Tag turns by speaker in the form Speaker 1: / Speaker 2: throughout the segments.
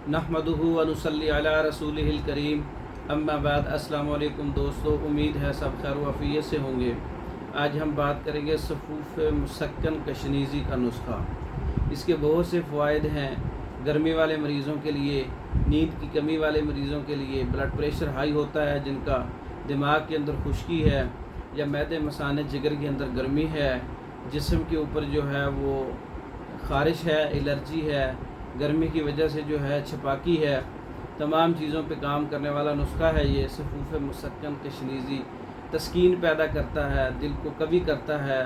Speaker 1: नहमदुहु व नुसल्ली अला रसूलिहिल करीम अम्मा बाद। अस्सलामु अलैकुम दोस्तों, उम्मीद है सब खैर व आफियत से होंगे। आज हम बात करेंगे सफूफ मुसक्कन कशनीज़ी का नुस्खा। इसके बहुत से फ़वाइद हैं गर्मी वाले मरीज़ों के लिए, नींद की कमी वाले मरीज़ों के लिए, ब्लड प्रेशर हाई होता है जिनका, दिमाग के अंदर खुश्की है या मैदे मसाने जिगर के अंदर गर्मी है, जिस्म के ऊपर जो है वो ख़ारिश है, एलर्जी है, गर्मी की वजह से जो है छपाकी है, तमाम चीज़ों पे काम करने वाला नुस्खा है ये सफूफ मुसक्कन कशनीज़ी। तस्कीन पैदा करता है, दिल को कवी करता है,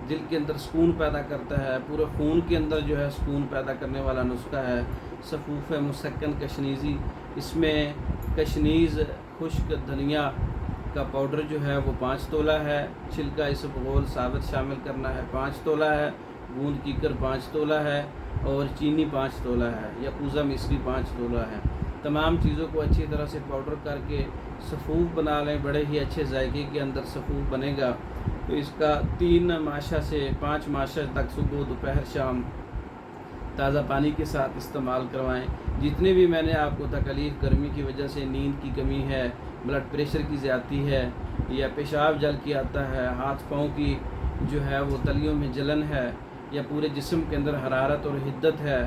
Speaker 1: दिल के अंदर सुकून पैदा करता है, पूरे खून के अंदर जो है सुकून पैदा करने वाला नुस्खा है सफूफ मुसक्कन कशनीज़ी। इसमें कशनीज़ खुश्क धनिया का पाउडर जो है वो 5 तोला है, छिलका इसबगोल साबित शामिल करना है 5 तोला है, बूंद कीकर 5 तोला है और चीनी 5 तोला है, यकूज़ा मिश्री 5 तोला है। तमाम चीज़ों को अच्छी तरह से पाउडर करके सफूफ बना लें, बड़े ही अच्छे जायके के अंदर सफूफ बनेगा। तो इसका 3 माशा से 5 माशा तक सुबह दोपहर शाम ताज़ा पानी के साथ इस्तेमाल करवाएं। जितने भी मैंने आपको तकलीफ़ गर्मी की वजह से, नींद की कमी है, ब्लड प्रेशर की ज़्यादती है या पेशाब जल के आता है, हाथ पाँव की जो है वो तलियों में जलन है या पूरे जिस्म के अंदर हरारत और हिद्दत है,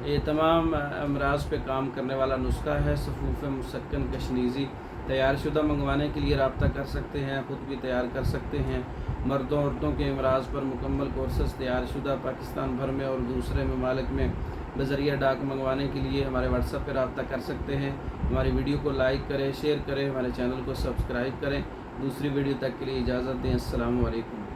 Speaker 1: ये तमाम अमराज पे काम करने वाला नुस्खा है सफूफ मुसक्कन कशनीज़ी। तैयार शुदा मंगवाने के लिए रब्ता कर सकते हैं, ख़ुद भी तैयार कर सकते हैं। मर्दों औरतों के अमराज पर मुकम्मल कोर्सेस तैयार शुदा पाकिस्तान भर में और दूसरे ममालिक में बज़रिया डाक मंगवाने के लिए हमारे व्हाट्सएप पर रब्ता कर सकते हैं। हमारी वीडियो को लाइक करें, शेयर करें, हमारे चैनल को सब्सक्राइब करें। दूसरी वीडियो तक के लिए इजाज़त दें। अस्सलामु अलैकुम।